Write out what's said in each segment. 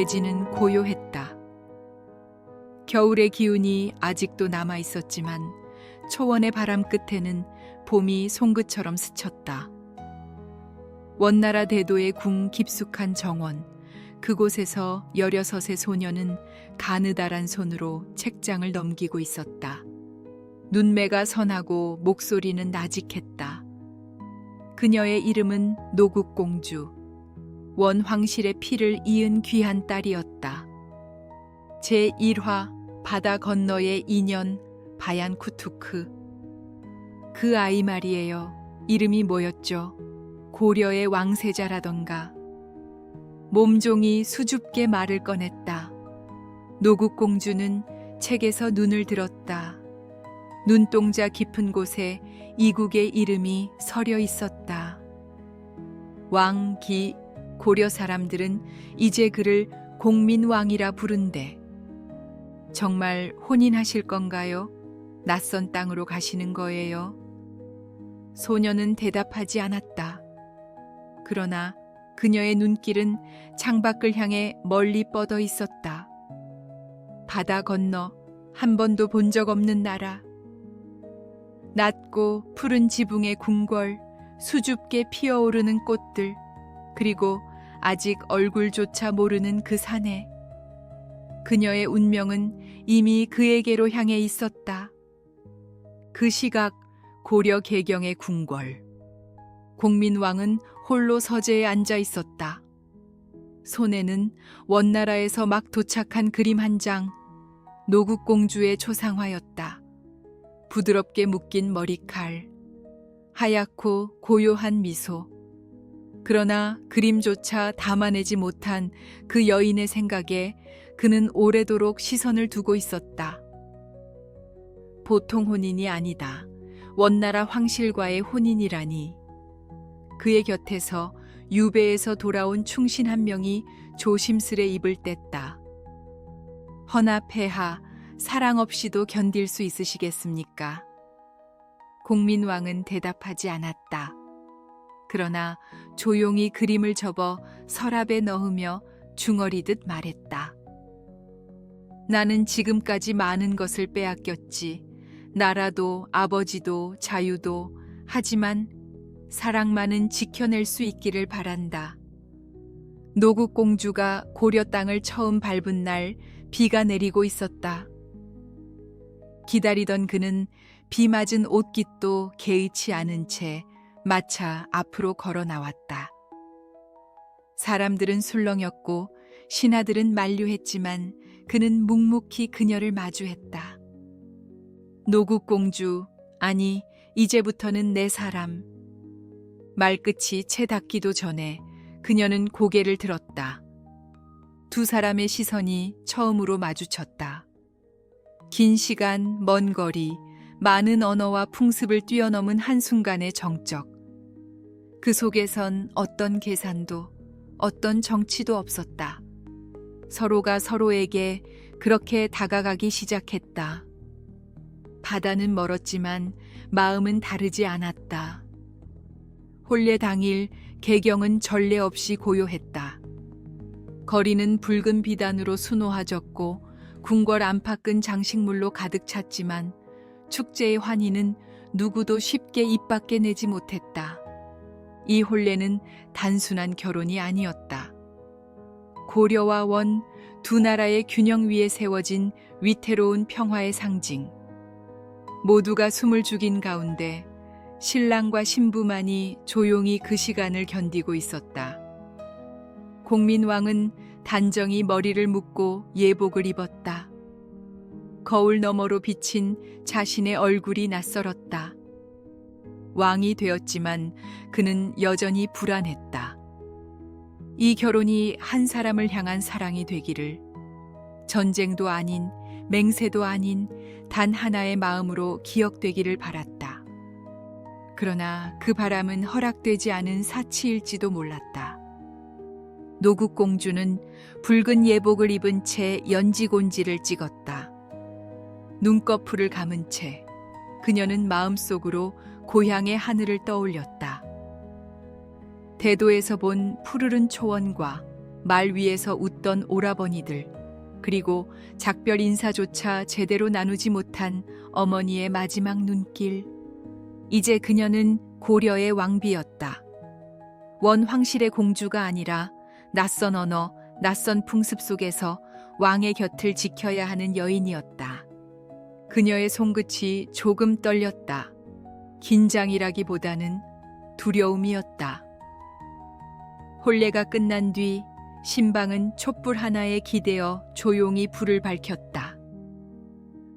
대지는 고요했다. 겨울의 기운이 아직도 남아 있었지만 초원의 바람 끝에는 봄이 송긋처럼 스쳤다. 원나라 대도의 궁 깊숙한 정원, 그곳에서 16의 소녀는 가느다란 손으로 책장을 넘기고 있었다. 눈매가 선하고 목소리는 나직했다. 그녀의 이름은 노국공주, 원황실의 피를 이은 귀한 딸이었다. 제1화 바다 건너의 인연 바얀쿠투크. 그 아이 말이에요. 이름이 뭐였죠? 고려의 왕세자라던가. 몸종이 수줍게 말을 꺼냈다. 노국공주는 책에서 눈을 들었다. 눈동자 깊은 곳에 이국의 이름이 서려 있었다. 왕기. 고려 사람들은 이제 그를 공민왕이라 부른대. 정말 혼인하실 건가요? 낯선 땅으로 가시는 거예요? 소녀는 대답하지 않았다. 그러나 그녀의 눈길은 창밖을 향해 멀리 뻗어 있었다. 바다 건너 한 번도 본 적 없는 나라. 낮고 푸른 지붕의 궁궐, 수줍게 피어오르는 꽃들, 그리고 아직 얼굴조차 모르는 그 사내. 그녀의 운명은 이미 그에게로 향해 있었다. 그 시각 고려 개경의 궁궐. 공민왕은 홀로 서재에 앉아 있었다. 손에는 원나라에서 막 도착한 그림 한 장, 노국공주의 초상화였다. 부드럽게 묶인 머리칼, 하얗고 고요한 미소. 그러나 그림조차 담아내지 못한 그 여인의 생각에 그는 오래도록 시선을 두고 있었다. 보통 혼인이 아니다. 원나라 황실과의 혼인이라니. 그의 곁에서 유배에서 돌아온 충신 한 명이 조심스레 입을 뗐다. 허나 폐하, 사랑 없이도 견딜 수 있으시겠습니까? 공민왕은 대답하지 않았다. 그러나 조용히 그림을 접어 서랍에 넣으며 중얼이듯 말했다. 나는 지금까지 많은 것을 빼앗겼지. 나라도 아버지도 자유도. 하지만 사랑만은 지켜낼 수 있기를 바란다. 노국공주가 고려 땅을 처음 밟은 날 비가 내리고 있었다. 기다리던 그는 비 맞은 옷깃도 개의치 않은 채 마차 앞으로 걸어 나왔다. 사람들은 술렁였고 신하들은 만류했지만 그는 묵묵히 그녀를 마주했다. 노국공주, 아니 이제부터는 내 사람. 말끝이 채 닿기도 전에 그녀는 고개를 들었다. 두 사람의 시선이 처음으로 마주쳤다. 긴 시간, 먼 거리, 많은 언어와 풍습을 뛰어넘은 한순간의 정적. 그 속에선 어떤 계산도, 어떤 정치도 없었다. 서로가 서로에게 그렇게 다가가기 시작했다. 바다는 멀었지만 마음은 다르지 않았다. 혼례 당일 개경은 전례 없이 고요했다. 거리는 붉은 비단으로 수놓아졌고 궁궐 안팎은 장식물로 가득 찼지만 축제의 환희는 누구도 쉽게 입 밖에 내지 못했다. 이 혼례는 단순한 결혼이 아니었다. 고려와 원, 두 나라의 균형 위에 세워진 위태로운 평화의 상징. 모두가 숨을 죽인 가운데 신랑과 신부만이 조용히 그 시간을 견디고 있었다. 공민왕은 단정히 머리를 묶고 예복을 입었다. 거울 너머로 비친 자신의 얼굴이 낯설었다. 왕이 되었지만 그는 여전히 불안했다. 이 결혼이 한 사람을 향한 사랑이 되기를, 전쟁도 아닌 맹세도 아닌 단 하나의 마음으로 기억되기를 바랐다. 그러나 그 바람은 허락되지 않은 사치일지도 몰랐다. 노국공주는 붉은 예복을 입은 채 연지곤지를 찍었다. 눈꺼풀을 감은 채 그녀는 마음속으로 고향의 하늘을 떠올렸다. 대도에서 본 푸르른 초원과 말 위에서 웃던 오라버니들, 그리고 작별 인사조차 제대로 나누지 못한 어머니의 마지막 눈길. 이제 그녀는 고려의 왕비였다. 원 황실의 공주가 아니라 낯선 언어, 낯선 풍습 속에서 왕의 곁을 지켜야 하는 여인이었다. 그녀의 손끝이 조금 떨렸다. 긴장이라기보다는 두려움이었다. 혼례가 끝난 뒤 신방은 촛불 하나에 기대어 조용히 불을 밝혔다.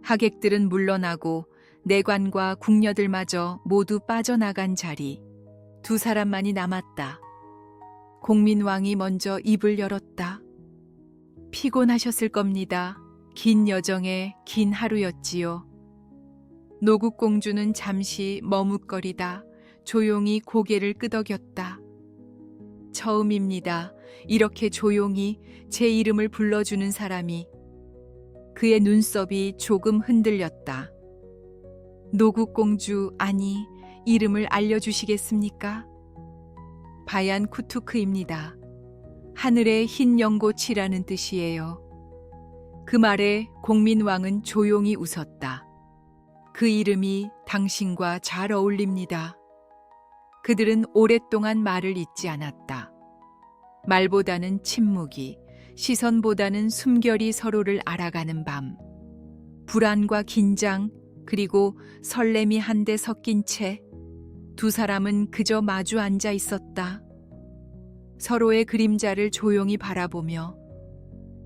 하객들은 물러나고 내관과 궁녀들마저 모두 빠져나간 자리. 두 사람만이 남았다. 공민왕이 먼저 입을 열었다. 피곤하셨을 겁니다. 긴 여정의 긴 하루였지요. 노국공주는 잠시 머뭇거리다 조용히 고개를 끄덕였다. 처음입니다. 이렇게 조용히 제 이름을 불러주는 사람이. 그의 눈썹이 조금 흔들렸다. 노국공주, 아니, 이름을 알려주시겠습니까? 바얀 쿠투크입니다. 하늘의 흰 연꽃이라는 뜻이에요. 그 말에 공민왕은 조용히 웃었다. 그 이름이 당신과 잘 어울립니다. 그들은 오랫동안 말을 잇지 않았다. 말보다는 침묵이, 시선보다는 숨결이 서로를 알아가는 밤. 불안과 긴장, 그리고 설렘이 한데 섞인 채 두 사람은 그저 마주 앉아 있었다. 서로의 그림자를 조용히 바라보며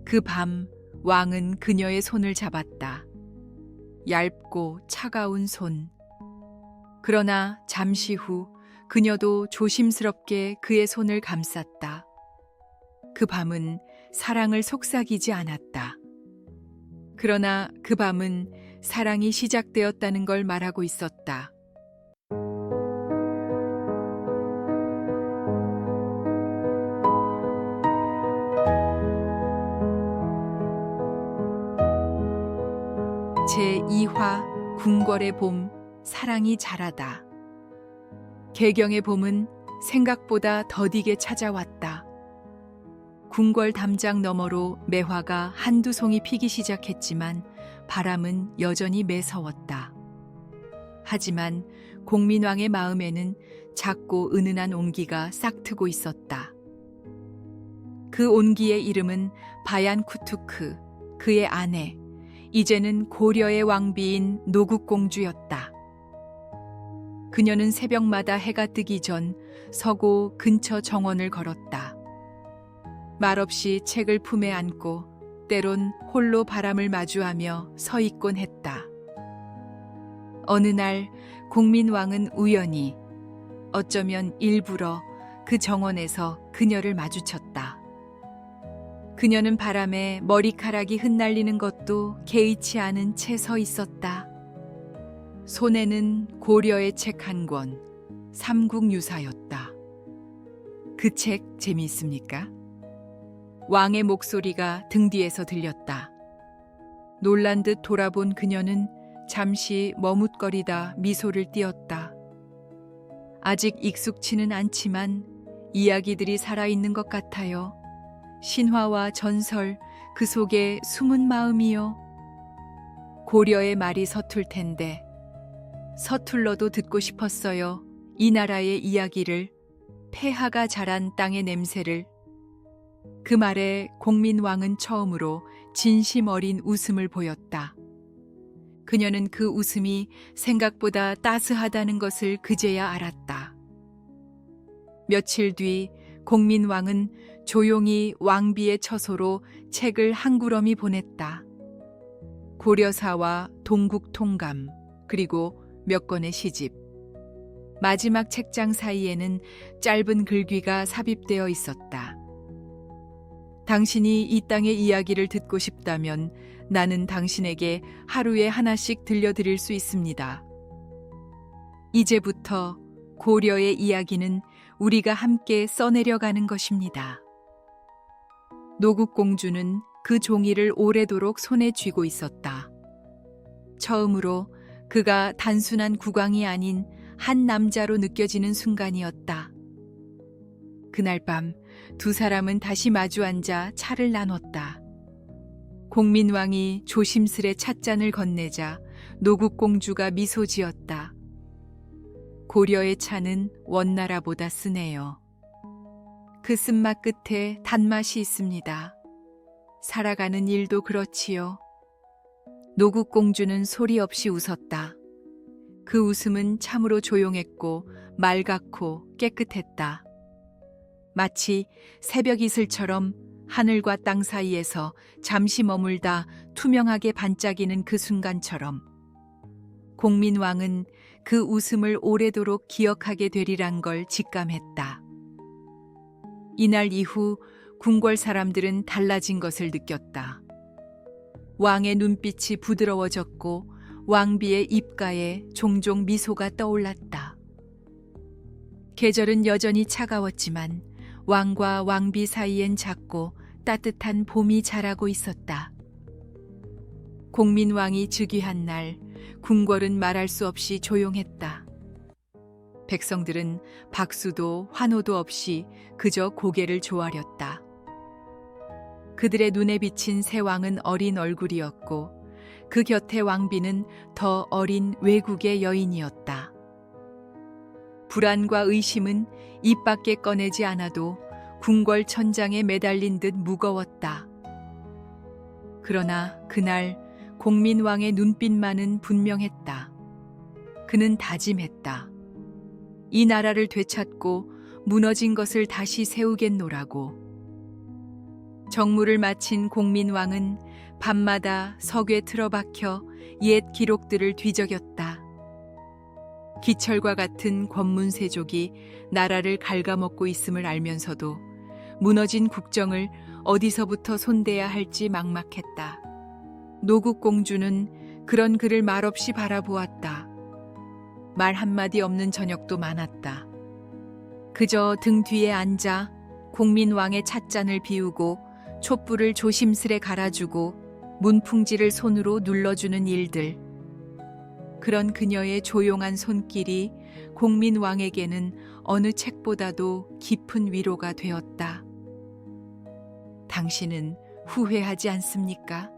그 밤 왕은 그녀의 손을 잡았다. 얇고 차가운 손. 그러나 잠시 후 그녀도 조심스럽게 그의 손을 감쌌다. 그 밤은 사랑을 속삭이지 않았다. 그러나 그 밤은 사랑이 시작되었다는 걸 말하고 있었다. 제2화 궁궐의 봄, 사랑이 자라다. 개경의 봄은 생각보다 더디게 찾아왔다. 궁궐 담장 너머로 매화가 한두 송이 피기 시작했지만 바람은 여전히 매서웠다. 하지만 공민왕의 마음에는 작고 은은한 온기가 싹트고 있었다. 그 온기의 이름은 바얀 쿠투크, 그의 아내, 이제는 고려의 왕비인 노국공주였다. 그녀는 새벽마다 해가 뜨기 전 서고 근처 정원을 걸었다. 말없이 책을 품에 안고 때론 홀로 바람을 마주하며 서 있곤 했다. 어느 날 공민왕은 우연히, 어쩌면 일부러 그 정원에서 그녀를 마주쳤다. 그녀는 바람에 머리카락이 흩날리는 것도 개의치 않은 채 서 있었다. 손에는 고려의 책 한 권, 삼국유사였다. 그 책 재미있습니까? 왕의 목소리가 등 뒤에서 들렸다. 놀란 듯 돌아본 그녀는 잠시 머뭇거리다 미소를 띄었다. 아직 익숙치는 않지만 이야기들이 살아있는 것 같아요. 신화와 전설, 그 속에 숨은 마음이요. 고려의 말이 서툴 텐데 서툴러도 듣고 싶었어요. 이 나라의 이야기를, 폐하가 자란 땅의 냄새를. 그 말에 공민왕은 처음으로 진심 어린 웃음을 보였다. 그녀는 그 웃음이 생각보다 따스하다는 것을 그제야 알았다. 며칠 뒤 공민왕은 조용히 왕비의 처소로 책을 한 구러미 보냈다. 고려사와 동국통감, 그리고 몇 권의 시집. 마지막 책장 사이에는 짧은 글귀가 삽입되어 있었다. 당신이 이 땅의 이야기를 듣고 싶다면 나는 당신에게 하루에 하나씩 들려드릴 수 있습니다. 이제부터 고려의 이야기는 우리가 함께 써내려가는 것입니다. 노국공주는 그 종이를 오래도록 손에 쥐고 있었다. 처음으로 그가 단순한 국왕이 아닌 한 남자로 느껴지는 순간이었다. 그날 밤 두 사람은 다시 마주 앉아 차를 나눴다. 공민왕이 조심스레 찻잔을 건네자 노국공주가 미소 지었다. 고려의 차는 원나라보다 쓰네요. 그 쓴맛 끝에 단맛이 있습니다. 살아가는 일도 그렇지요. 노국공주는 소리 없이 웃었다. 그 웃음은 참으로 조용했고 맑았고 깨끗했다. 마치 새벽 이슬처럼 하늘과 땅 사이에서 잠시 머물다 투명하게 반짝이는 그 순간처럼 공민왕은 그 웃음을 오래도록 기억하게 되리란 걸 직감했다. 이날 이후 궁궐 사람들은 달라진 것을 느꼈다. 왕의 눈빛이 부드러워졌고 왕비의 입가에 종종 미소가 떠올랐다. 계절은 여전히 차가웠지만 왕과 왕비 사이엔 작고 따뜻한 봄이 자라고 있었다. 공민왕이 즉위한 날 궁궐은 말할 수 없이 조용했다. 백성들은 박수도 환호도 없이 그저 고개를 조아렸다. 그들의 눈에 비친 새 왕은 어린 얼굴이었고 그 곁에 왕비는 더 어린 외국의 여인이었다. 불안과 의심은 입 밖에 꺼내지 않아도 궁궐 천장에 매달린 듯 무거웠다. 그러나 그날 공민왕의 눈빛만은 분명했다. 그는 다짐했다. 이 나라를 되찾고 무너진 것을 다시 세우겠노라고. 정무를 마친 공민왕은 밤마다 석에 틀어박혀 옛 기록들을 뒤적였다. 기철과 같은 권문세족이 나라를 갉아먹고 있음을 알면서도 무너진 국정을 어디서부터 손대야 할지 막막했다. 노국공주는 그런 그를 말없이 바라보았다. 말 한마디 없는 저녁도 많았다. 그저 등 뒤에 앉아 공민왕의 찻잔을 비우고 촛불을 조심스레 갈아주고 문풍지를 손으로 눌러주는 일들. 그런 그녀의 조용한 손길이 공민왕에게는 어느 책보다도 깊은 위로가 되었다. 당신은 후회하지 않습니까?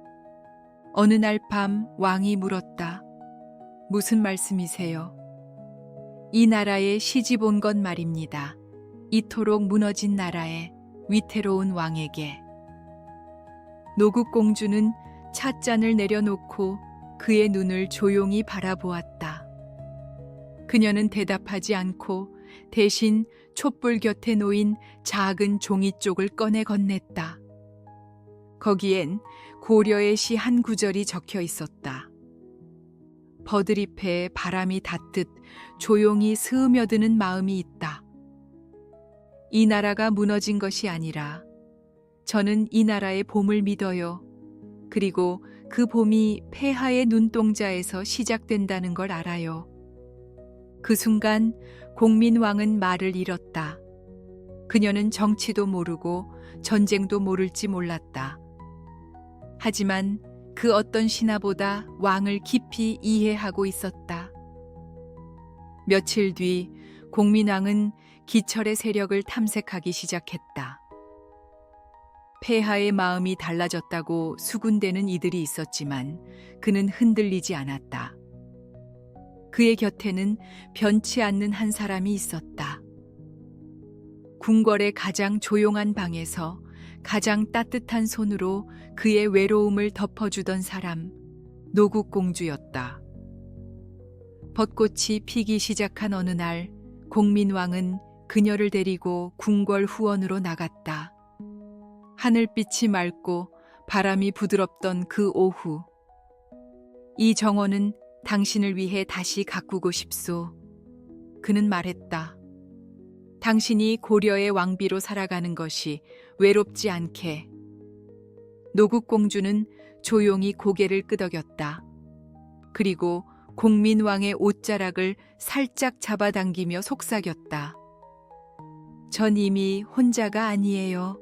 어느 날 밤 왕이 물었다. 무슨 말씀이세요? 이 나라에 시집 온 건 말입니다. 이토록 무너진 나라에 위태로운 왕에게. 노국공주는 찻잔을 내려놓고 그의 눈을 조용히 바라보았다. 그녀는 대답하지 않고 대신 촛불 곁에 놓인 작은 종이 쪽을 꺼내 건넸다. 거기엔 고려의 시 한 구절이 적혀 있었다. 버들잎에 바람이 닿듯 조용히 스며드는 마음이 있다. 이 나라가 무너진 것이 아니라 저는 이 나라의 봄을 믿어요. 그리고 그 봄이 폐하의 눈동자에서 시작된다는 걸 알아요. 그 순간 공민왕은 말을 잃었다. 그녀는 정치도 모르고 전쟁도 모를지 몰랐다. 하지만 그 어떤 신하보다 왕을 깊이 이해하고 있었다. 며칠 뒤 공민왕은 기철의 세력을 탐색하기 시작했다. 폐하의 마음이 달라졌다고 수군대는 이들이 있었지만 그는 흔들리지 않았다. 그의 곁에는 변치 않는 한 사람이 있었다. 궁궐의 가장 조용한 방에서 가장 따뜻한 손으로 그의 외로움을 덮어주던 사람, 노국공주였다. 벚꽃이 피기 시작한 어느 날 공민왕은 그녀를 데리고 궁궐 후원으로 나갔다. 하늘빛이 맑고 바람이 부드럽던 그 오후. 이 정원은 당신을 위해 다시 가꾸고 싶소. 그는 말했다. 당신이 고려의 왕비로 살아가는 것이 외롭지 않게. 노국공주는 조용히 고개를 끄덕였다. 그리고 공민왕의 옷자락을 살짝 잡아당기며 속삭였다. 전 이미 혼자가 아니에요.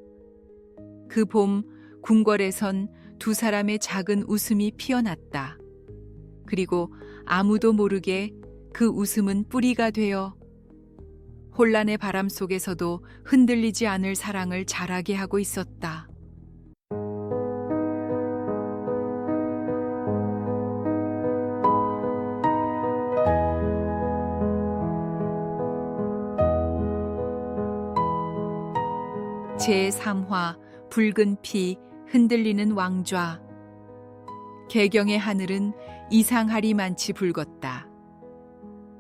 그 봄 궁궐에선 두 사람의 작은 웃음이 피어났다. 그리고 아무도 모르게 그 웃음은 뿌리가 되어 혼란의 바람 속에서도 흔들리지 않을 사랑을 자라게 하고 있었다. 제3화 붉은 피 흔들리는 왕좌. 개경의 하늘은 이상하리만치 붉었다.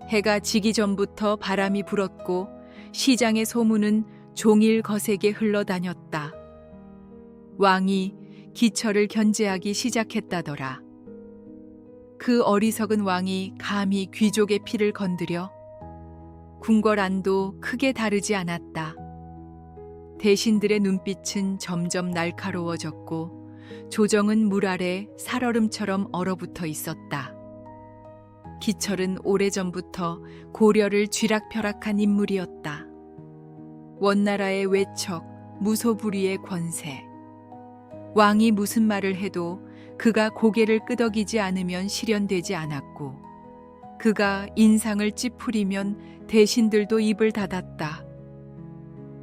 해가 지기 전부터 바람이 불었고 시장의 소문은 종일 거세게 흘러다녔다. 왕이 기철을 견제하기 시작했다더라. 그 어리석은 왕이 감히 귀족의 피를 건드려? 궁궐안도 크게 다르지 않았다. 대신들의 눈빛은 점점 날카로워졌고 조정은 물 아래 살얼음처럼 얼어붙어 있었다. 기철은 오래전부터 고려를 쥐락펴락한 인물이었다. 원나라의 외척, 무소불위의 권세. 왕이 무슨 말을 해도 그가 고개를 끄덕이지 않으면 실현되지 않았고 그가 인상을 찌푸리면 대신들도 입을 닫았다.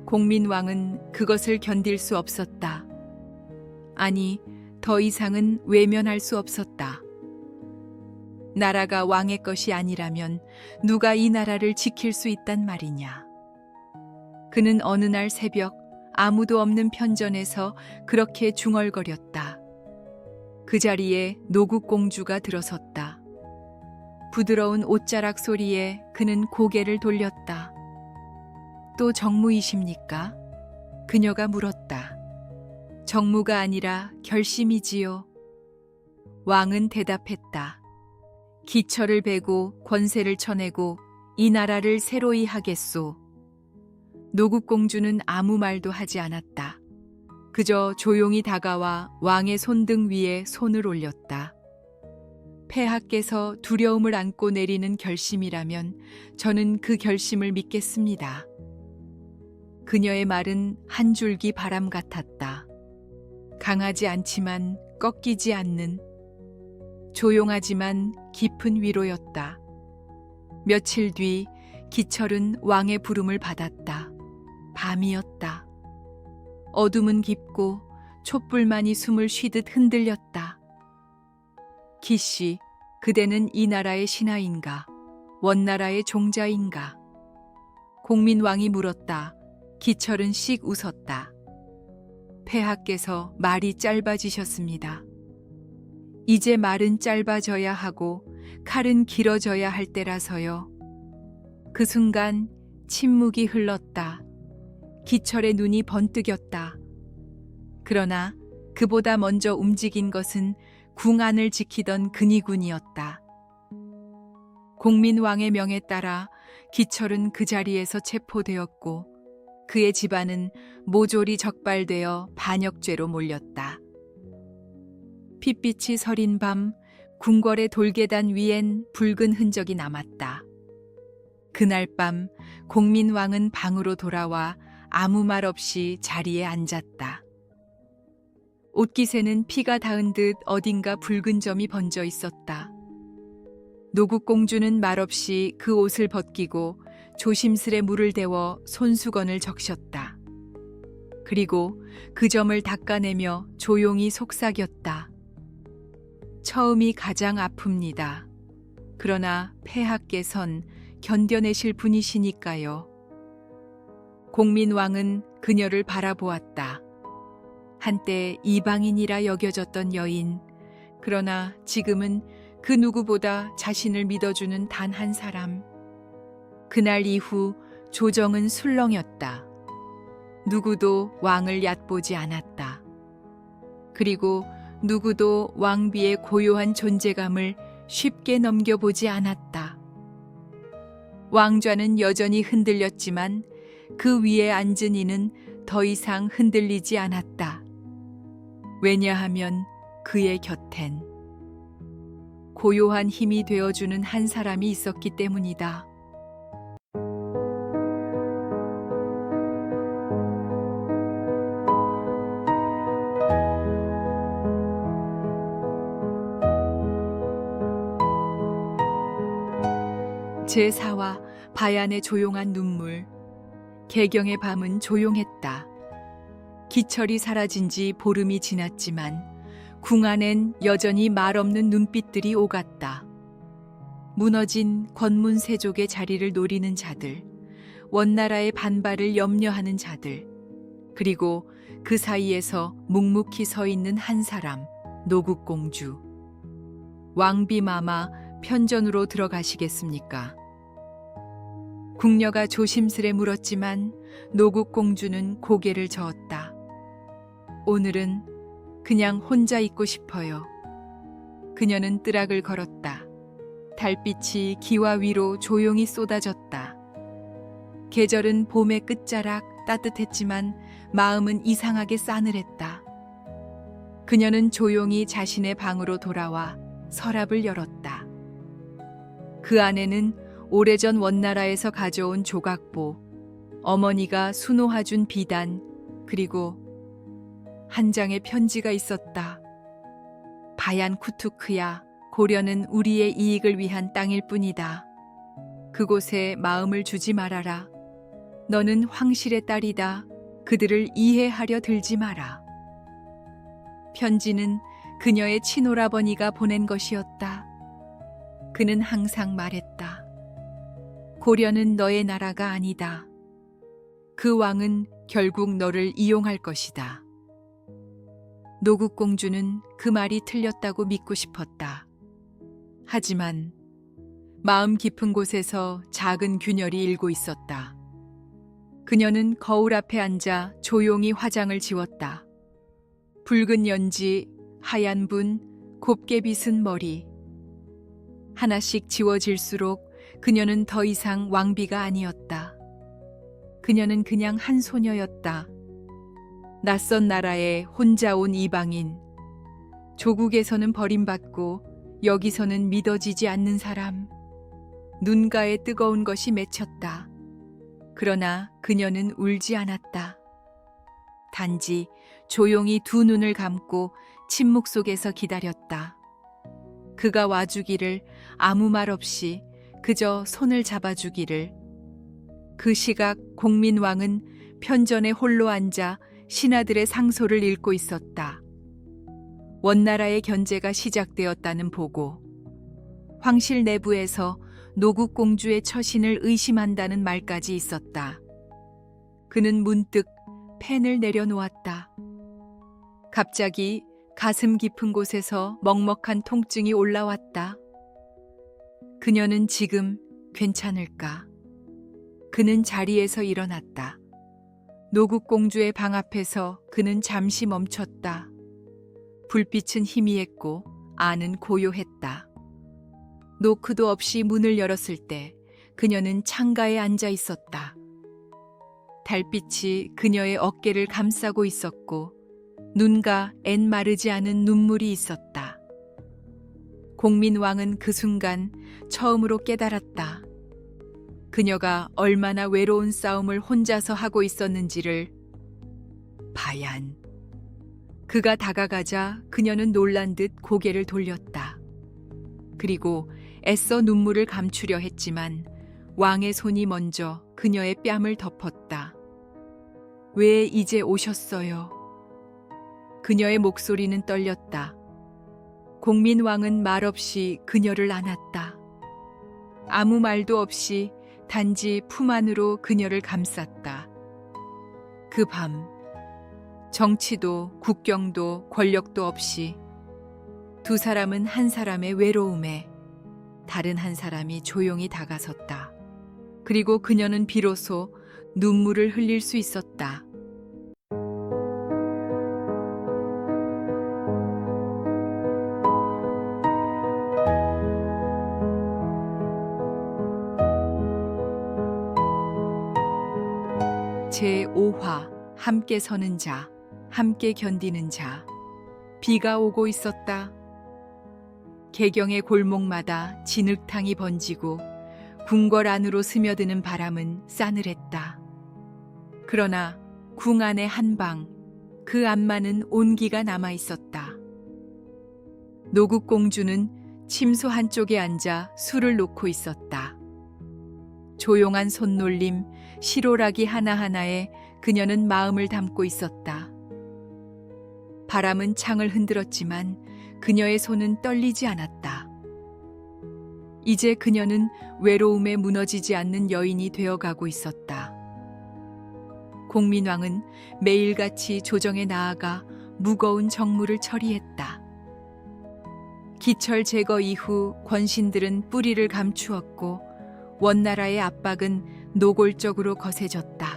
공민왕은 그것을 견딜 수 없었다. 아니, 더 이상은 외면할 수 없었다. 나라가 왕의 것이 아니라면 누가 이 나라를 지킬 수 있단 말이냐. 그는 어느 날 새벽 아무도 없는 편전에서 그렇게 중얼거렸다. 그 자리에 노국공주가 들어섰다. 부드러운 옷자락 소리에 그는 고개를 돌렸다. 또 정무이십니까? 그녀가 물었다. 정무가 아니라 결심이지요. 왕은 대답했다. 기철을 베고 권세를 쳐내고 이 나라를 새로이 하겠소. 노국공주는 아무 말도 하지 않았다. 그저 조용히 다가와 왕의 손등 위에 손을 올렸다. 폐하께서 두려움을 안고 내리는 결심이라면 저는 그 결심을 믿겠습니다. 그녀의 말은 한 줄기 바람 같았다. 강하지 않지만 꺾이지 않는, 조용하지만 깊은 위로였다. 며칠 뒤 기철은 왕의 부름을 받았다. 밤이었다. 어둠은 깊고 촛불만이 숨을 쉬듯 흔들렸다. 기씨, 그대는 이 나라의 신하인가? 원나라의 종자인가? 공민왕이 물었다. 기철은 씩 웃었다. 폐하께서 말이 짧아지셨습니다. 이제 말은 짧아져야 하고 칼은 길어져야 할 때라서요. 그 순간 침묵이 흘렀다. 기철의 눈이 번뜩였다. 그러나 그보다 먼저 움직인 것은 궁 안을 지키던 근위군이었다. 공민왕의 명에 따라 기철은 그 자리에서 체포되었고 그의 집안은 모조리 적발되어 반역죄로 몰렸다. 핏빛이 서린 밤 궁궐의 돌계단 위엔 붉은 흔적이 남았다. 그날 밤 공민왕은 방으로 돌아와 아무 말 없이 자리에 앉았다. 옷깃에는 피가 닿은 듯 어딘가 붉은 점이 번져 있었다. 노국공주는 말없이 그 옷을 벗기고 조심스레 물을 데워 손수건을 적셨다. 그리고 그 점을 닦아내며 조용히 속삭였다. 처음이 가장 아픕니다. 그러나 폐하께선 견뎌내실 분이시니까요. 공민왕은 그녀를 바라보았다. 한때 이방인이라 여겨졌던 여인, 그러나 지금은 그 누구보다 자신을 믿어주는 단 한 사람. 그날 이후 조정은 술렁였다. 누구도 왕을 얕보지 않았다. 그리고 누구도 왕비의 고요한 존재감을 쉽게 넘겨보지 않았다. 왕좌는 여전히 흔들렸지만 그 위에 앉은 이는 더 이상 흔들리지 않았다. 왜냐하면 그의 곁엔 고요한 힘이 되어주는 한 사람이 있었기 때문이다. 제4화 바얀의 조용한 눈물. 개경의 밤은 조용했다. 기철이 사라진 지 보름이 지났지만 궁 안엔 여전히 말없는 눈빛들이 오갔다. 무너진 권문 세족의 자리를 노리는 자들, 원나라의 반발을 염려하는 자들, 그리고 그 사이에서 묵묵히 서 있는 한 사람, 노국공주. 왕비마마, 편전으로 들어가시겠습니까? 궁녀가 조심스레 물었지만 노국공주는 고개를 저었다. 오늘은 그냥 혼자 있고 싶어요. 그녀는 뜨락을 걸었다. 달빛이 기와 위로 조용히 쏟아졌다. 계절은 봄의 끝자락 따뜻했지만 마음은 이상하게 싸늘했다. 그녀는 조용히 자신의 방으로 돌아와 서랍을 열었다. 그 안에는 오래전 원나라에서 가져온 조각보, 어머니가 수놓아준 비단, 그리고 한 장의 편지가 있었다. 바얀 쿠투크야, 고려는 우리의 이익을 위한 땅일 뿐이다. 그곳에 마음을 주지 말아라. 너는 황실의 딸이다. 그들을 이해하려 들지 마라. 편지는 그녀의 친오라버니가 보낸 것이었다. 그는 항상 말했다. 고려는 너의 나라가 아니다. 그 왕은 결국 너를 이용할 것이다. 노국공주는 그 말이 틀렸다고 믿고 싶었다. 하지만 마음 깊은 곳에서 작은 균열이 일고 있었다. 그녀는 거울 앞에 앉아 조용히 화장을 지웠다. 붉은 연지, 하얀 분, 곱게 빗은 머리. 하나씩 지워질수록 그녀는 더 이상 왕비가 아니었다. 그녀는 그냥 한 소녀였다. 낯선 나라에 혼자 온 이방인. 조국에서는 버림받고 여기서는 믿어지지 않는 사람. 눈가에 뜨거운 것이 맺혔다. 그러나 그녀는 울지 않았다. 단지 조용히 두 눈을 감고 침묵 속에서 기다렸다. 그가 와주기를, 아무 말 없이 그저 손을 잡아주기를. 그 시각 공민왕은 편전에 홀로 앉아 신하들의 상소를 읽고 있었다. 원나라의 견제가 시작되었다는 보고, 황실 내부에서 노국공주의 처신을 의심한다는 말까지 있었다. 그는 문득 펜을 내려놓았다. 갑자기 가슴 깊은 곳에서 먹먹한 통증이 올라왔다. 그녀는 지금 괜찮을까? 그는 자리에서 일어났다. 노국공주의 방 앞에서 그는 잠시 멈췄다. 불빛은 희미했고 안은 고요했다. 노크도 없이 문을 열었을 때 그녀는 창가에 앉아 있었다. 달빛이 그녀의 어깨를 감싸고 있었고 눈가 엔 마르지 않은 눈물이 있었다. 공민왕은 그 순간 처음으로 깨달았다. 그녀가 얼마나 외로운 싸움을 혼자서 하고 있었는지를. 바얀. 그가 다가가자 그녀는 놀란 듯 고개를 돌렸다. 그리고 애써 눈물을 감추려 했지만 왕의 손이 먼저 그녀의 뺨을 덮었다. 왜 이제 오셨어요? 그녀의 목소리는 떨렸다. 공민왕은 말없이 그녀를 안았다. 아무 말도 없이 단지 품 안으로 그녀를 감쌌다. 그 밤, 정치도 국경도 권력도 없이 두 사람은 한 사람의 외로움에 다른 한 사람이 조용히 다가섰다. 그리고 그녀는 비로소 눈물을 흘릴 수 있었다. 제5화 함께 서는 자, 함께 견디는 자. 비가 오고 있었다. 개경의 골목마다 진흙탕이 번지고 궁궐 안으로 스며드는 바람은 싸늘했다. 그러나 궁 안의 한 방, 그 앞만은 온기가 남아 있었다. 노국공주는 침소 한쪽에 앉아 술을 놓고 있었다. 조용한 손놀림, 시로라기 하나하나에 그녀는 마음을 담고 있었다. 바람은 창을 흔들었지만 그녀의 손은 떨리지 않았다. 이제 그녀는 외로움에 무너지지 않는 여인이 되어가고 있었다. 공민왕은 매일같이 조정에 나아가 무거운 정무를 처리했다. 기철 제거 이후 권신들은 뿌리를 감추었고 원나라의 압박은 노골적으로 거세졌다.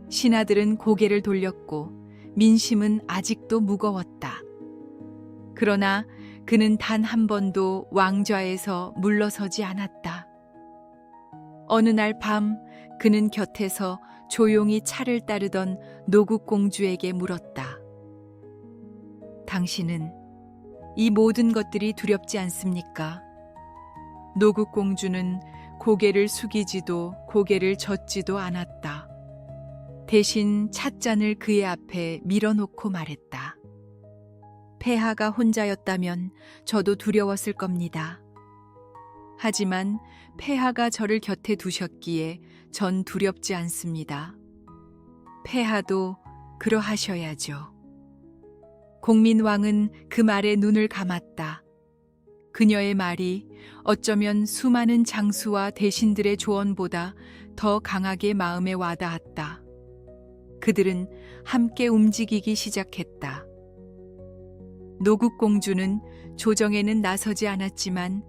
신하들은 고개를 돌렸고 민심은 아직도 무거웠다. 그러나 그는 단 한 번도 왕좌에서 물러서지 않았다. 어느 날 밤 그는 곁에서 조용히 차를 따르던 노국공주에게 물었다. 당신은 이 모든 것들이 두렵지 않습니까? 노국공주는 고개를 숙이지도 고개를 젓지도 않았다. 대신 찻잔을 그의 앞에 밀어놓고 말했다. 폐하가 혼자였다면 저도 두려웠을 겁니다. 하지만 폐하가 저를 곁에 두셨기에 전 두렵지 않습니다. 폐하도 그러하셔야죠. 공민왕은 그 말에 눈을 감았다. 그녀의 말이 어쩌면 수많은 장수와 대신들의 조언보다 더 강하게 마음에 와닿았다. 그들은 함께 움직이기 시작했다. 노국공주는 조정에는 나서지 않았지만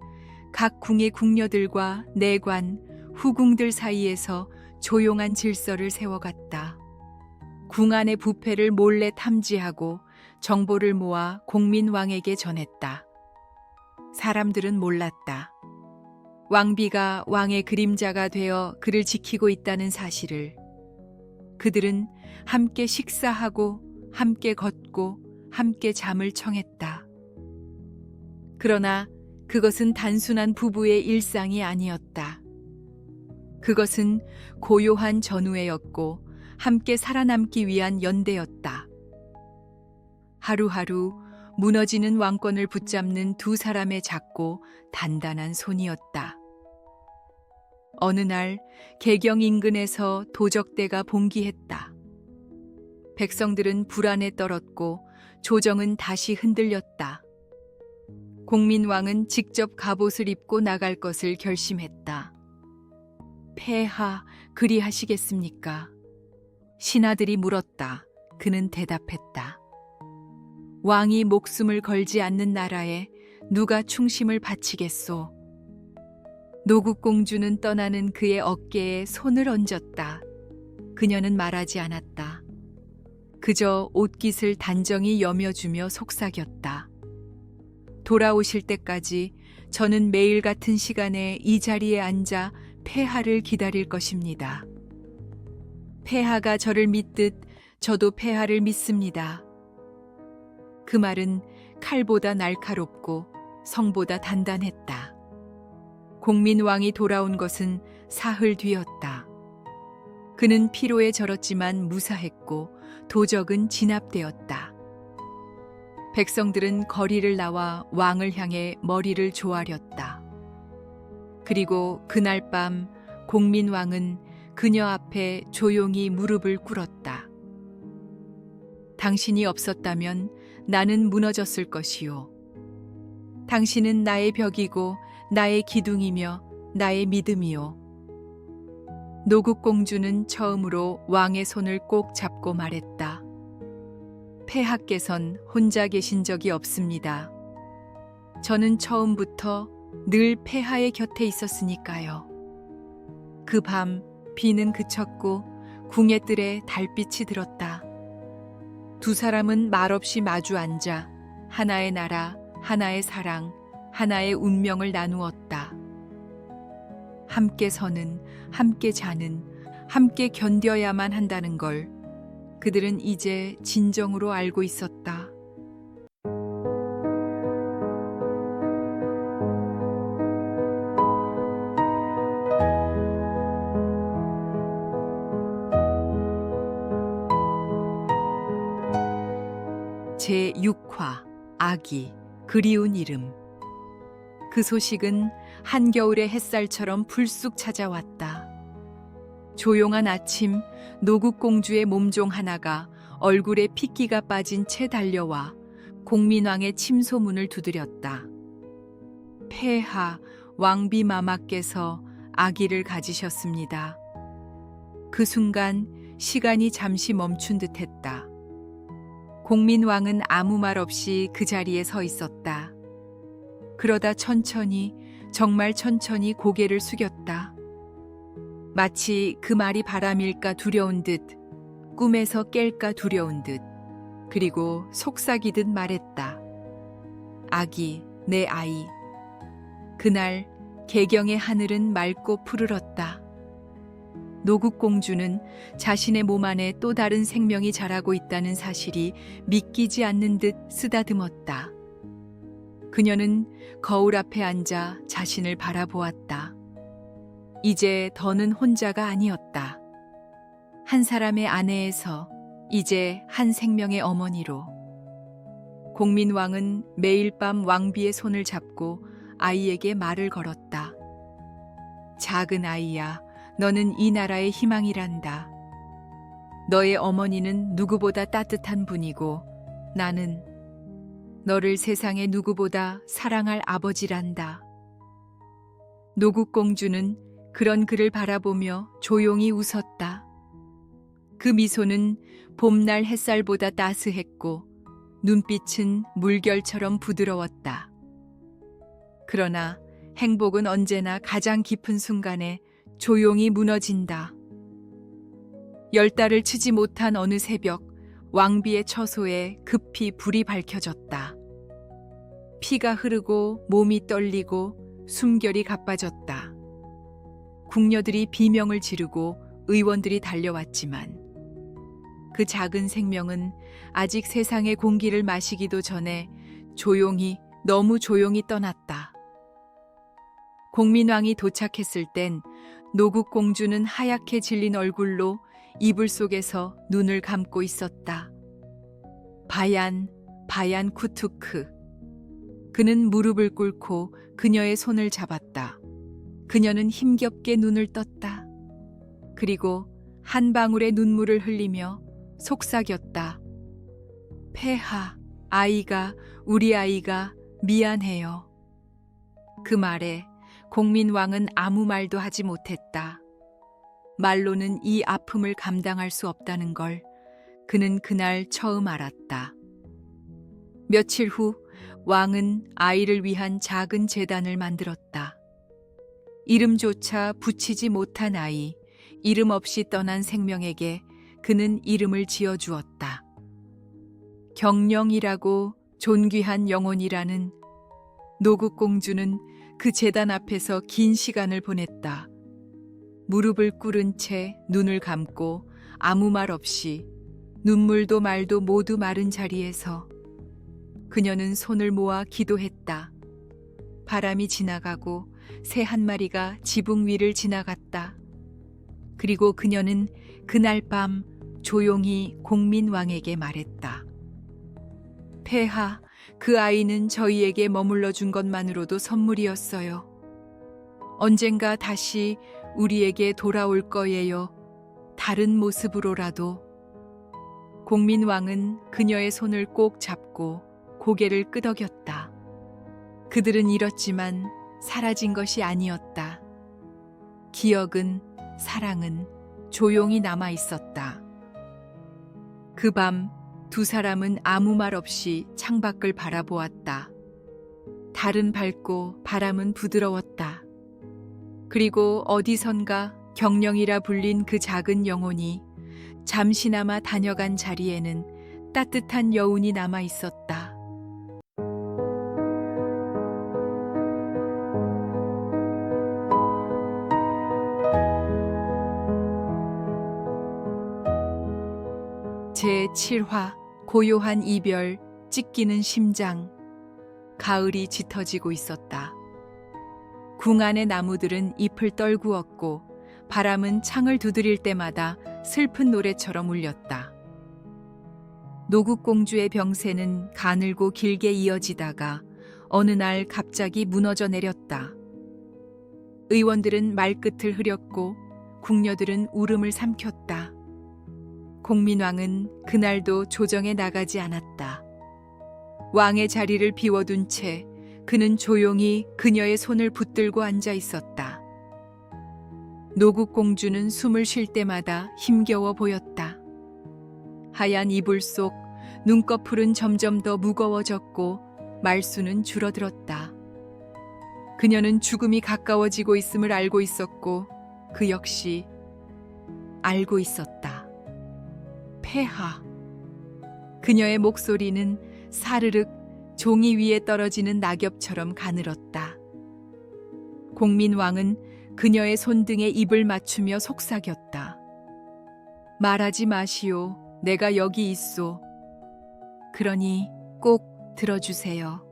각 궁의 궁녀들과 내관, 후궁들 사이에서 조용한 질서를 세워갔다. 궁 안의 부패를 몰래 탐지하고 정보를 모아 공민왕에게 전했다. 사람들은 몰랐다. 왕비가 왕의 그림자가 되어 그를 지키고 있다는 사실을. 그들은 함께 식사하고 함께 걷고 함께 잠을 청했다. 그러나 그것은 단순한 부부의 일상이 아니었다. 그것은 고요한 전우회였고 함께 살아남기 위한 연대였다. 하루하루 무너지는 왕권을 붙잡는 두 사람의 작고 단단한 손이었다. 어느 날 개경 인근에서 도적대가 봉기했다. 백성들은 불안에 떨었고 조정은 다시 흔들렸다. 공민왕은 직접 갑옷을 입고 나갈 것을 결심했다. 폐하 그리하시겠습니까? 신하들이 물었다. 그는 대답했다. 왕이 목숨을 걸지 않는 나라에 누가 충심을 바치겠소? 노국공주는 떠나는 그의 어깨에 손을 얹었다. 그녀는 말하지 않았다. 그저 옷깃을 단정히 여며주며 속삭였다. 돌아오실 때까지 저는 매일 같은 시간에 이 자리에 앉아 폐하를 기다릴 것입니다. 폐하가 저를 믿듯 저도 폐하를 믿습니다. 그 말은 칼보다 날카롭고 성보다 단단했다. 공민왕이 돌아온 것은 사흘 뒤였다. 그는 피로에 절었지만 무사했고 도적은 진압되었다. 백성들은 거리를 나와 왕을 향해 머리를 조아렸다. 그리고 그날 밤 공민왕은 그녀 앞에 조용히 무릎을 꿇었다. 당신이 없었다면 나는 무너졌을 것이요. 당신은 나의 벽이고 나의 기둥이며 나의 믿음이요. 노국공주는 처음으로 왕의 손을 꼭 잡고 말했다. 폐하께선 혼자 계신 적이 없습니다. 저는 처음부터 늘 폐하의 곁에 있었으니까요. 그 밤 비는 그쳤고 궁의 뜰에 달빛이 들었다. 두 사람은 말없이 마주 앉아 하나의 나라, 하나의 사랑, 하나의 운명을 나누었다. 함께 서는, 함께 자는, 함께 견뎌야만 한다는 걸 그들은 이제 진정으로 알고 있었다. 제6화 아기 그리운 이름. 그 소식은 한겨울의 햇살처럼 불쑥 찾아왔다. 조용한 아침, 노국공주의 몸종 하나가 얼굴에 핏기가 빠진 채 달려와 공민왕의 침소문을 두드렸다. 폐하, 왕비마마께서 아기를 가지셨습니다. 그 순간 시간이 잠시 멈춘 듯했다. 공민왕은 아무 말 없이 그 자리에 서 있었다. 그러다 천천히, 정말 천천히 고개를 숙였다. 마치 그 말이 바람일까 두려운 듯, 꿈에서 깰까 두려운 듯, 그리고 속삭이듯 말했다. 아기, 내 아이. 그날 개경의 하늘은 맑고 푸르렀다. 노국공주는 자신의 몸 안에 또 다른 생명이 자라고 있다는 사실이 믿기지 않는 듯 쓰다듬었다. 그녀는 거울 앞에 앉아 자신을 바라보았다. 이제 더는 혼자가 아니었다. 한 사람의 아내에서 이제 한 생명의 어머니로. 공민왕은 매일 밤 왕비의 손을 잡고 아이에게 말을 걸었다. 작은 아이야, 너는 이 나라의 희망이란다. 너의 어머니는 누구보다 따뜻한 분이고 나는 너를 세상의 누구보다 사랑할 아버지란다. 노국공주는 그런 그를 바라보며 조용히 웃었다. 그 미소는 봄날 햇살보다 따스했고 눈빛은 물결처럼 부드러웠다. 그러나 행복은 언제나 가장 깊은 순간에 조용히 무너진다. 10달을 치지 못한 어느 새벽, 왕비의 처소에 급히 불이 밝혀졌다. 피가 흐르고 몸이 떨리고 숨결이 가빠졌다. 궁녀들이 비명을 지르고 의원들이 달려왔지만 그 작은 생명은 아직 세상의 공기를 마시기도 전에 조용히, 너무 조용히 떠났다. 공민왕이 도착했을 땐 노국공주는 하얗게 질린 얼굴로 이불 속에서 눈을 감고 있었다. 바얀 쿠투크. 그는 무릎을 꿇고 그녀의 손을 잡았다. 그녀는 힘겹게 눈을 떴다. 그리고 한 방울의 눈물을 흘리며 속삭였다. 폐하, 우리 아이가 미안해요. 그 말에 공민왕은 아무 말도 하지 못했다. 말로는 이 아픔을 감당할 수 없다는 걸 그는 그날 처음 알았다. 며칠 후 왕은 아이를 위한 작은 제단을 만들었다. 이름조차 붙이지 못한 아이, 이름 없이 떠난 생명에게 그는 이름을 지어주었다. 경령이라고 존귀한 영혼이라는. 노국공주는 그 제단 앞에서 긴 시간을 보냈다. 무릎을 꿇은 채 눈을 감고 아무 말 없이 눈물도 말도 모두 마른 자리에서 그녀는 손을 모아 기도했다. 바람이 지나가고 새 한 마리가 지붕 위를 지나갔다. 그리고 그녀는 그날 밤 조용히 공민왕에게 말했다. 폐하, 그 아이는 저희에게 머물러 준 것만으로도 선물이었어요. 언젠가 다시 우리에게 돌아올 거예요. 다른 모습으로라도. 공민왕은 그녀의 손을 꼭 잡고 고개를 끄덕였다. 그들은 잃었지만 사라진 것이 아니었다. 기억은, 사랑은 조용히 남아 있었다. 그 밤 두 사람은 아무 말 없이 창밖을 바라보았다. 달은 밝고 바람은 부드러웠다. 그리고 어디선가 경령이라 불린 그 작은 영혼이 잠시나마 다녀간 자리에는 따뜻한 여운이 남아 있었다. 제7화 고요한 이별, 찢기는 심장. 가을이 짙어지고 있었다. 궁 안의 나무들은 잎을 떨구었고 바람은 창을 두드릴 때마다 슬픈 노래처럼 울렸다. 노국공주의 병세는 가늘고 길게 이어지다가 어느 날 갑자기 무너져 내렸다. 의원들은 말끝을 흐렸고 궁녀들은 울음을 삼켰다. 공민왕은 그날도 조정에 나가지 않았다. 왕의 자리를 비워둔 채 그는 조용히 그녀의 손을 붙들고 앉아 있었다. 노국공주는 숨을 쉴 때마다 힘겨워 보였다. 하얀 이불 속 눈꺼풀은 점점 더 무거워졌고 말수는 줄어들었다. 그녀는 죽음이 가까워지고 있음을 알고 있었고 그 역시 알고 있었다. 폐하. 그녀의 목소리는 사르륵 종이 위에 떨어지는 낙엽처럼 가늘었다. 공민왕은 그녀의 손등에 입을 맞추며 속삭였다. 말하지 마시오. 내가 여기 있소. 그러니 꼭 들어주세요.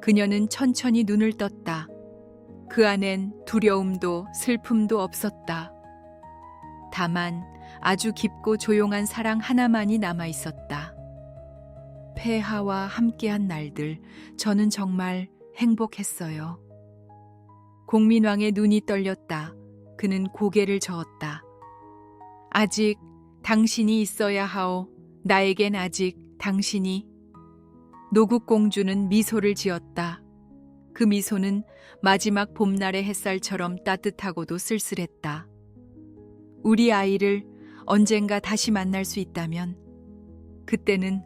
그녀는 천천히 눈을 떴다. 그 안엔 두려움도 슬픔도 없었다. 다만 아주 깊고 조용한 사랑 하나만이 남아 있었다. 폐하와 함께한 날들, 저는 정말 행복했어요. 공민왕의 눈이 떨렸다. 그는 고개를 저었다. 아직 당신이 있어야 하오. 나에겐 아직 당신이. 노국공주는 미소를 지었다. 그 미소는 마지막 봄날의 햇살처럼 따뜻하고도 쓸쓸했다. 우리 아이를 언젠가 다시 만날 수 있다면 그때는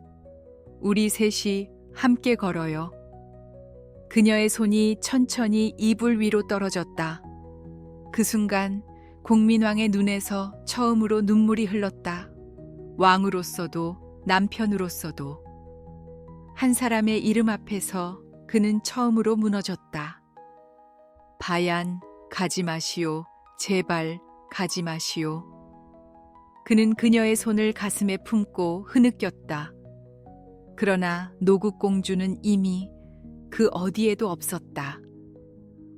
우리 셋이 함께 걸어요. 그녀의 손이 천천히 이불 위로 떨어졌다. 그 순간 공민왕의 눈에서 처음으로 눈물이 흘렀다. 왕으로서도 남편으로서도. 한 사람의 이름 앞에서 그는 처음으로 무너졌다. 바얀, 가지 마시오. 제발 가지 마시오. 그는 그녀의 손을 가슴에 품고 흐느꼈다. 그러나 노국공주는 이미 그 어디에도 없었다.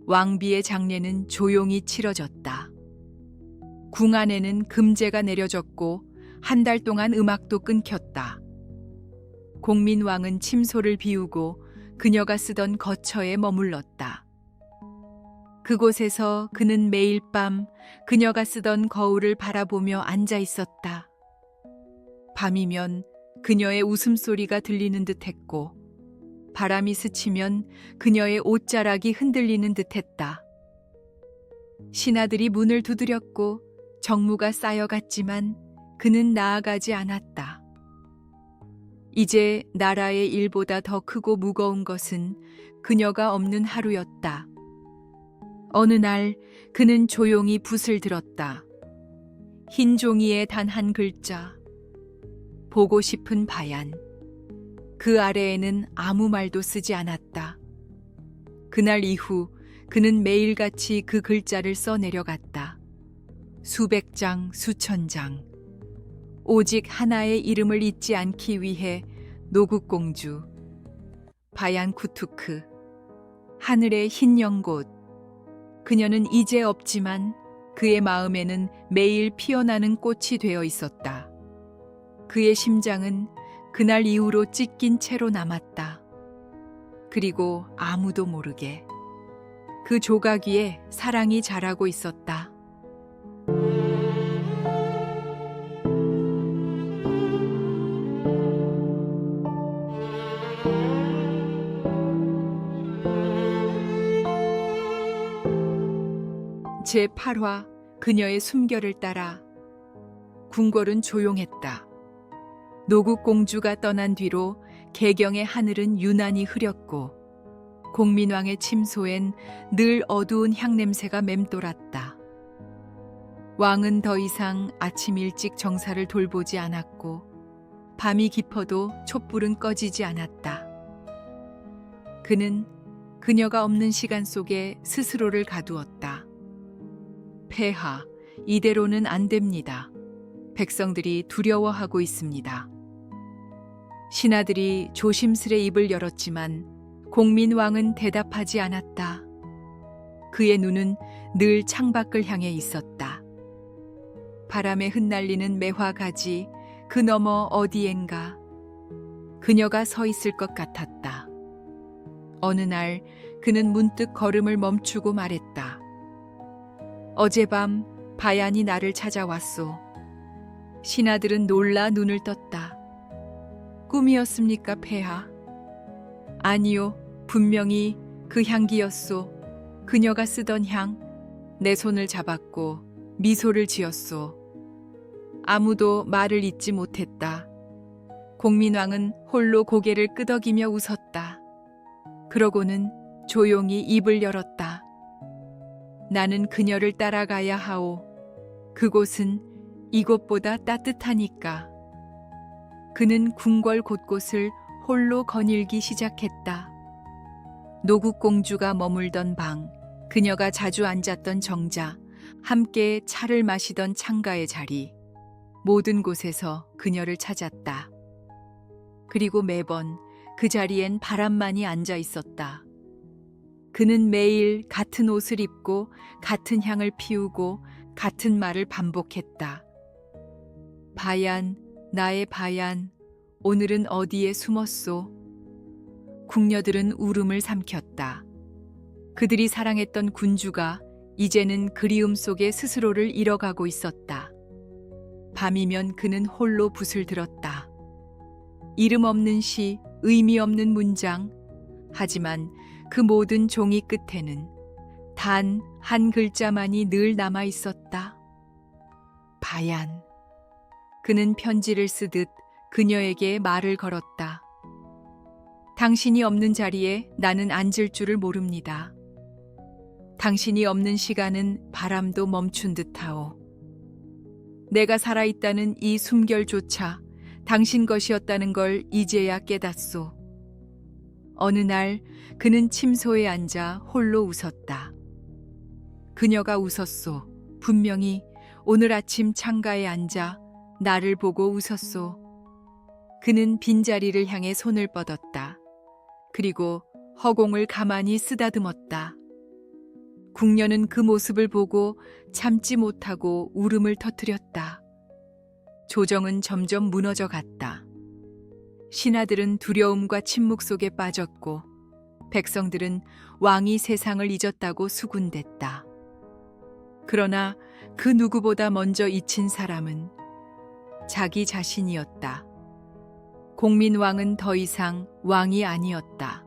왕비의 장례는 조용히 치러졌다. 궁 안에는 금제가 내려졌고 한 달 동안 음악도 끊겼다. 공민왕은 침소를 비우고 그녀가 쓰던 거처에 머물렀다. 그곳에서 그는 매일 밤 그녀가 쓰던 거울을 바라보며 앉아 있었다. 밤이면 그녀의 웃음소리가 들리는 듯했고 바람이 스치면 그녀의 옷자락이 흔들리는 듯했다. 신하들이 문을 두드렸고 정무가 쌓여갔지만 그는 나아가지 않았다. 이제 나라의 일보다 더 크고 무거운 것은 그녀가 없는 하루였다. 어느 날 그는 조용히 붓을 들었다. 흰 종이에 단 한 글자. 보고 싶은 바얀. 그 아래에는 아무 말도 쓰지 않았다. 그날 이후 그는 매일같이 그 글자를 써 내려갔다. 수백 장, 수천 장. 오직 하나의 이름을 잊지 않기 위해 노국공주. 바얀 쿠투크. 하늘의 흰 연꽃. 그녀는 이제 없지만 그의 마음에는 매일 피어나는 꽃이 되어 있었다. 그의 심장은 그날 이후로 찢긴 채로 남았다. 그리고 아무도 모르게 그 조각 위에 사랑이 자라고 있었다. 제8화 그녀의 숨결을 따라. 궁궐은 조용했다. 노국공주가 떠난 뒤로 개경의 하늘은 유난히 흐렸고 공민왕의 침소엔 늘 어두운 향냄새가 맴돌았다. 왕은 더 이상 아침 일찍 정사를 돌보지 않았고 밤이 깊어도 촛불은 꺼지지 않았다. 그는 그녀가 없는 시간 속에 스스로를 가두었다. 폐하, 이대로는 안 됩니다. 백성들이 두려워하고 있습니다. 신하들이 조심스레 입을 열었지만 공민왕은 대답하지 않았다. 그의 눈은 늘 창밖을 향해 있었다. 바람에 흩날리는 매화가지 그 너머 어디엔가 그녀가 서 있을 것 같았다. 어느 날 그는 문득 걸음을 멈추고 말했다. 어젯밤 바얀이 나를 찾아왔소. 신하들은 놀라 눈을 떴다. 꿈이었습니까, 폐하? 아니요, 분명히 그 향기였소. 그녀가 쓰던 향. 내 손을 잡았고 미소를 지었소. 아무도 말을 잇지 못했다. 공민왕은 홀로 고개를 끄덕이며 웃었다. 그러고는 조용히 입을 열었다. 나는 그녀를 따라가야 하오. 그곳은 이곳보다 따뜻하니까. 그는 궁궐 곳곳을 홀로 거닐기 시작했다. 노국공주가 머물던 방, 그녀가 자주 앉았던 정자, 함께 차를 마시던 창가의 자리, 모든 곳에서 그녀를 찾았다. 그리고 매번 그 자리엔 바람만이 앉아 있었다. 그는 매일 같은 옷을 입고 같은 향을 피우고 같은 말을 반복했다. 바얀, 나의 바얀, 오늘은 어디에 숨었소? 궁녀들은 울음을 삼켰다. 그들이 사랑했던 군주가 이제는 그리움 속에 스스로를 잃어가고 있었다. 밤이면 그는 홀로 붓을 들었다. 이름 없는 시, 의미 없는 문장. 하지만 그 모든 종이 끝에는 단 한 글자만이 늘 남아 있었다. 바얀. 그는 편지를 쓰듯 그녀에게 말을 걸었다. 당신이 없는 자리에 나는 앉을 줄을 모릅니다. 당신이 없는 시간은 바람도 멈춘 듯하오. 내가 살아있다는 이 숨결조차 당신 것이었다는 걸 이제야 깨닫소. 어느 날 그는 침소에 앉아 홀로 웃었다. 그녀가 웃었소. 분명히 오늘 아침 창가에 앉아 나를 보고 웃었소. 그는 빈자리를 향해 손을 뻗었다. 그리고 허공을 가만히 쓰다듬었다. 궁녀는 그 모습을 보고 참지 못하고 울음을 터뜨렸다. 조정은 점점 무너져 갔다. 신하들은 두려움과 침묵 속에 빠졌고 백성들은 왕이 세상을 잊었다고 수군댔다. 그러나 그 누구보다 먼저 잊힌 사람은 자기 자신이었다. 공민왕은 더 이상 왕이 아니었다.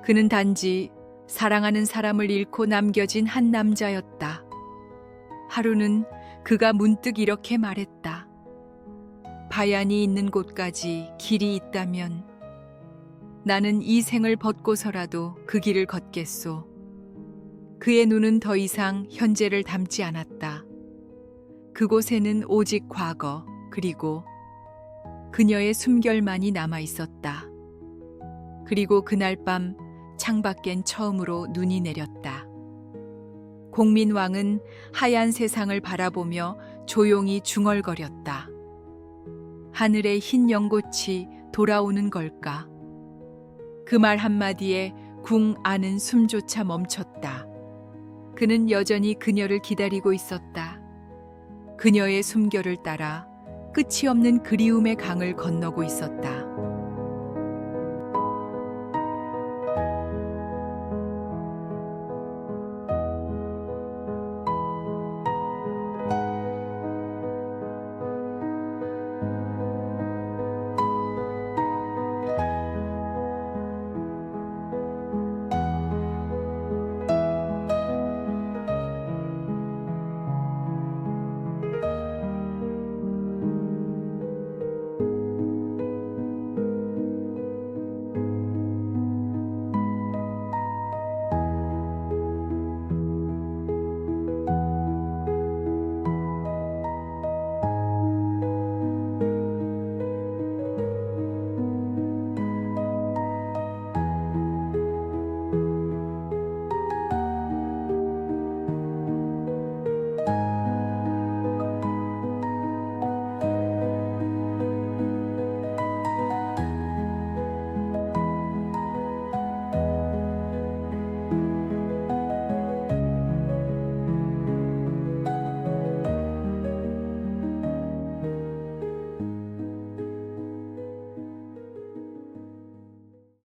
그는 단지 사랑하는 사람을 잃고 남겨진 한 남자였다. 하루는 그가 문득 이렇게 말했다. 바얀이 있는 곳까지 길이 있다면 나는 이 생을 벗고서라도 그 길을 걷겠소. 그의 눈은 더 이상 현재를 담지 않았다. 그곳에는 오직 과거 그리고 그녀의 숨결만이 남아 있었다. 그리고 그날 밤 창밖엔 처음으로 눈이 내렸다. 공민왕은 하얀 세상을 바라보며 조용히 중얼거렸다. 하늘의 흰 연꽃이 돌아오는 걸까? 그 말 한마디에 궁 안은 숨조차 멈췄다. 그는 여전히 그녀를 기다리고 있었다. 그녀의 숨결을 따라 끝이 없는 그리움의 강을 건너고 있었다.